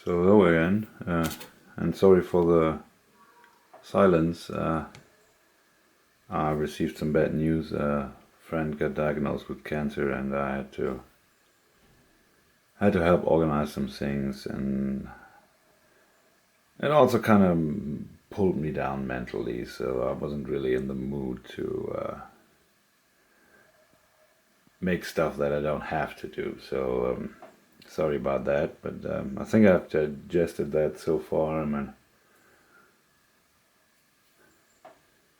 So hello again, and sorry for the silence. I received some bad news. A friend got diagnosed with cancer, and I had to help organize some things, and it also kind of pulled me down mentally. So I wasn't really in the mood to make stuff that I don't have to do. So sorry about that, but I think I've digested that so far.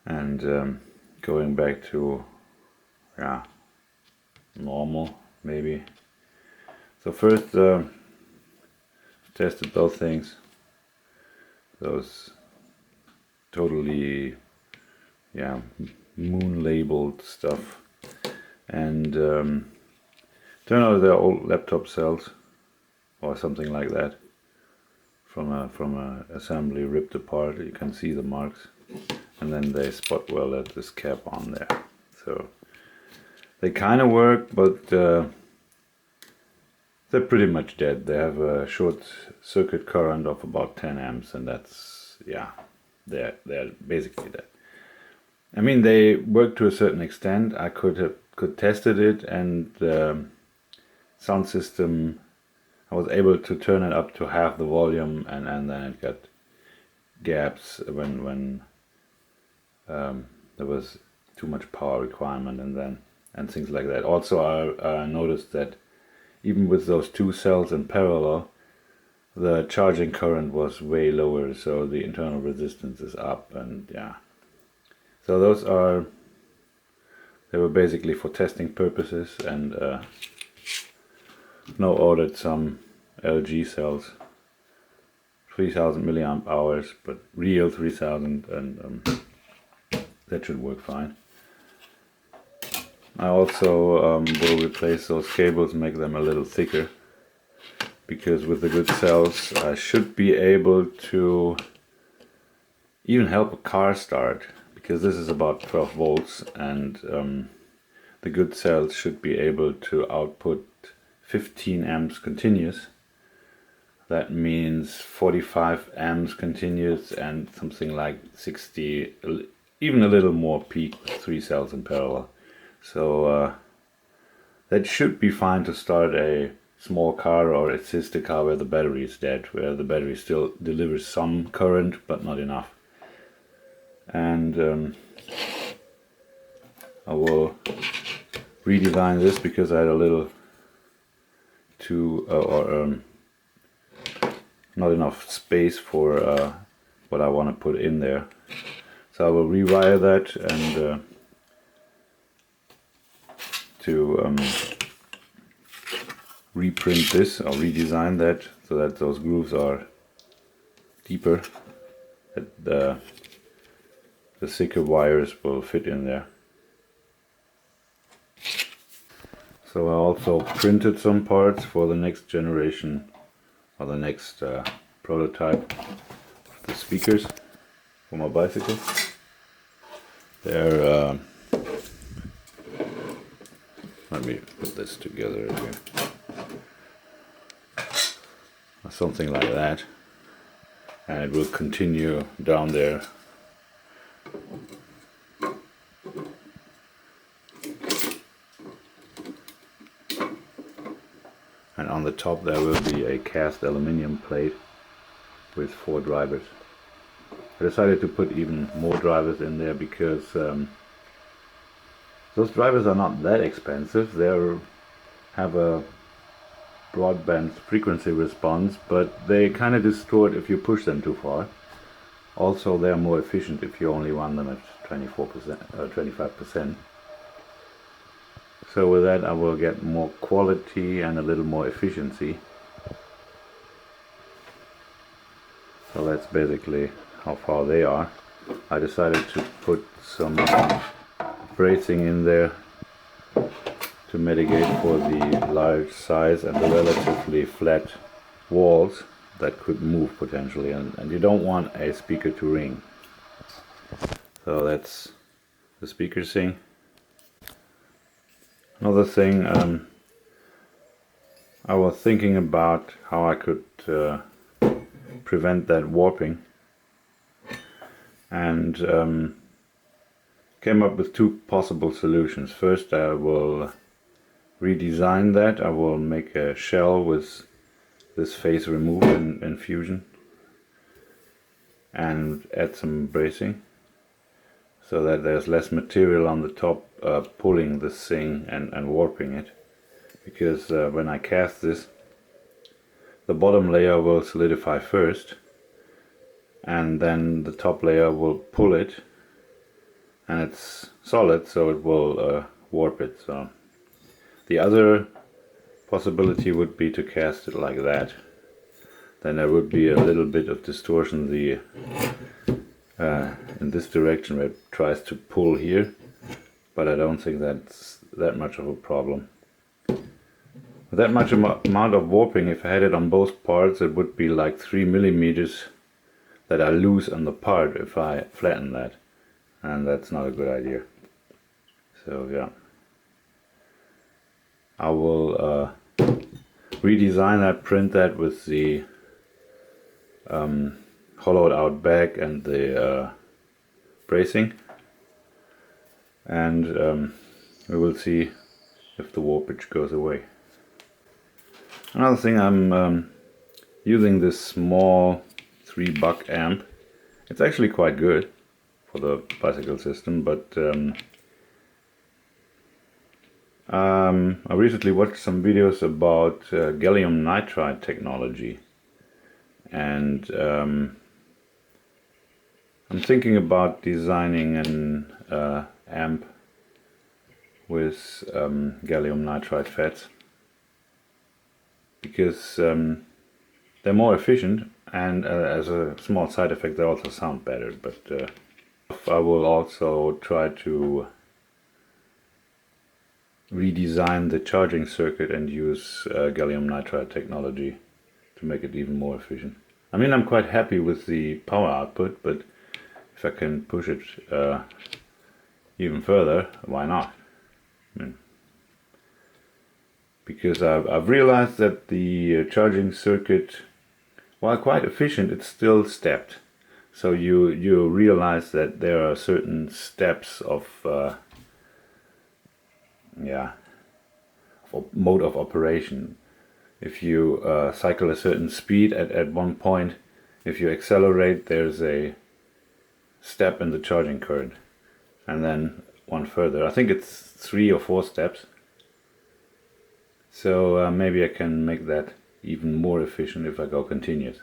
And going back to normal maybe. So first tested those things, those totally moon labeled stuff, and turned out they're old laptop cells or something like that from a assembly ripped apart. You can see the marks, and then they spot welded this cap on there. So they kind of work, but they're pretty much dead. They have a short circuit current of about 10 amps, and that's, they're basically dead. I mean, they work to a certain extent. I could tested it, and the sound system, I was able to turn it up to half the volume, and then it got gaps when there was too much power requirement, and things like that. Also, I noticed that even with those two cells in parallel, the charging current was way lower, so the internal resistance is up, and so they were basically for testing purposes, and now ordered some LG cells, 3000 milliamp hours, but real 3000, and that should work fine. I also will replace those cables, make them a little thicker, because with the good cells I should be able to even help a car start, because this is about 12 volts, and the good cells should be able to output 15 amps continuous. That means 45 amps continuous and something like 60, even a little more peak with 3 cells in parallel. So that should be fine to start a small car or a sister car where the battery is dead, where the battery still delivers some current but not enough. And I will redesign this because I had a little not enough space for what I want to put in there. So I will rewire that and to reprint this or redesign that so that those grooves are deeper, that the thicker wires will fit in there. So I also printed some parts for the next generation or the next prototype of the speakers for my bicycle. They're let me put this together here. Something like that, and it will continue down there. And on the top there will be a cast aluminum plate with 4 drivers. I decided to put even more drivers in there because those drivers are not that expensive. They have a broadband frequency response, but they kind of distort if you push them too far. Also, they're more efficient if you only run them at 24% or 25%. So with that I will get more quality and a little more efficiency. So that's basically how far they are. I decided to put some bracing in there to mitigate for the large size and the relatively flat walls that could move potentially, and you don't want a speaker to ring. So that's the speaker thing. Another thing, I was thinking about how I could prevent that warping, and came up with two possible solutions. First, I will redesign that. I will make a shell with this face removed in Fusion and add some bracing so that there's less material on the top pulling this thing and warping it, because when I cast this, the bottom layer will solidify first and then the top layer will pull it, and it's solid, so it will warp it. So the other possibility would be to cast it like that. Then there would be a little bit of distortion in this direction where it tries to pull here, but I don't think that's that much of a problem. With that much amount of warping, if I had it on both parts, it would be like 3 millimeters that I lose on the part if I flatten that, and that's not a good idea. So yeah, I will redesign that, print that with the hollowed out back and the bracing, and we will see if the warpage goes away. Another thing, I'm using this small $3 amp. It's actually quite good for the bicycle system, but I recently watched some videos about gallium nitride technology, and I'm thinking about designing an amp with gallium nitride FETs, because they're more efficient, and as a small side effect they also sound better. But I will also try to redesign the charging circuit and use gallium nitride technology to make it even more efficient. I mean, I'm quite happy with the power output, but if I can push it even further, why not? I mean, because I've realized that the charging circuit, while quite efficient, it's still stepped. So you realize that there are certain steps of mode of operation. If you cycle a certain speed at one point, if you accelerate, there's a step in the charging current, and then one further. I think it's 3 or 4 steps. So maybe I can make that even more efficient if I go continuous.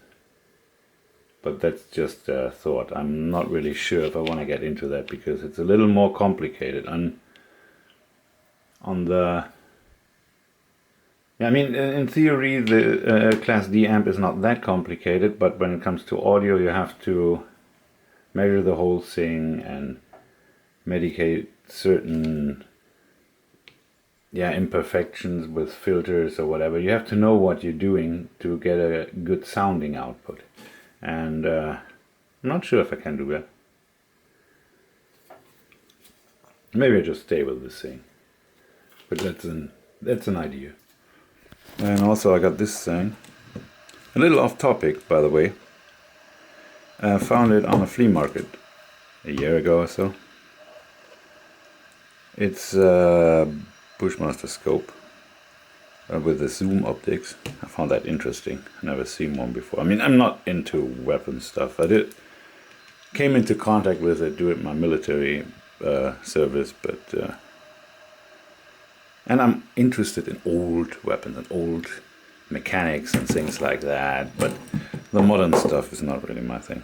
But that's just a thought. I'm not really sure if I want to get into that, because it's a little more complicated. And on the I mean, in theory, the Class D amp is not that complicated, but when it comes to audio, you have to measure the whole thing and medicate certain imperfections with filters or whatever. You have to know what you're doing to get a good sounding output, and I'm not sure if I can do that. Maybe I just stay with this thing, but that's an idea. And also I got this thing, a little off topic by the way. I found it on a flea market a year ago or so. It's a Bushmaster scope with the zoom optics. I found that interesting. Never seen one before. I mean, I'm not into weapon stuff. I came into contact with it during my military service, but and I'm interested in old weapons and old mechanics and things like that, but the modern stuff is not really my thing.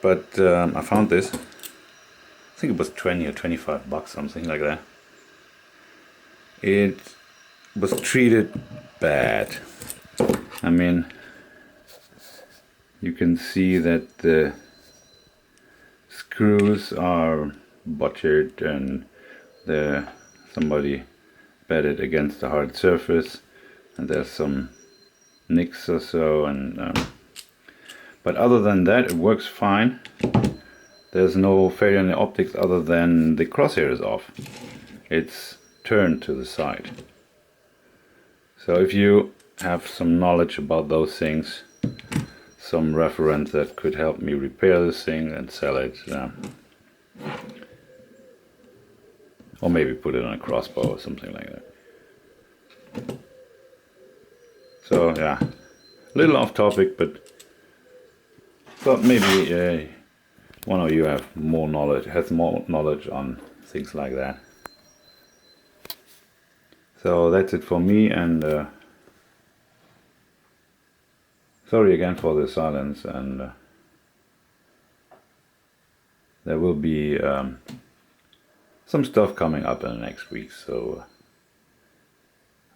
But I found this. I think it was 20 or 25 bucks, something like that. It was treated bad. I mean, you can see that the screws are butchered and somebody batted against a hard surface, and there's some nicks or so, and but other than that it works fine. There's no failure in the optics other than the crosshair is off. It's turned to the side. So if you have some knowledge about those things, some reference that could help me repair this thing and sell it. Or maybe put it on a crossbow or something like that. So yeah, a little off topic, but thought maybe one of you has more knowledge on things like that. So that's it for me, and sorry again for the silence, and there will be some stuff coming up in the next week, so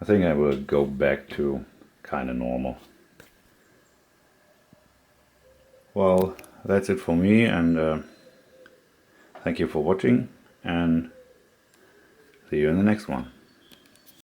I think I will go back to kind of normal. Well, that's it for me, and thank you for watching, and see you in the next one.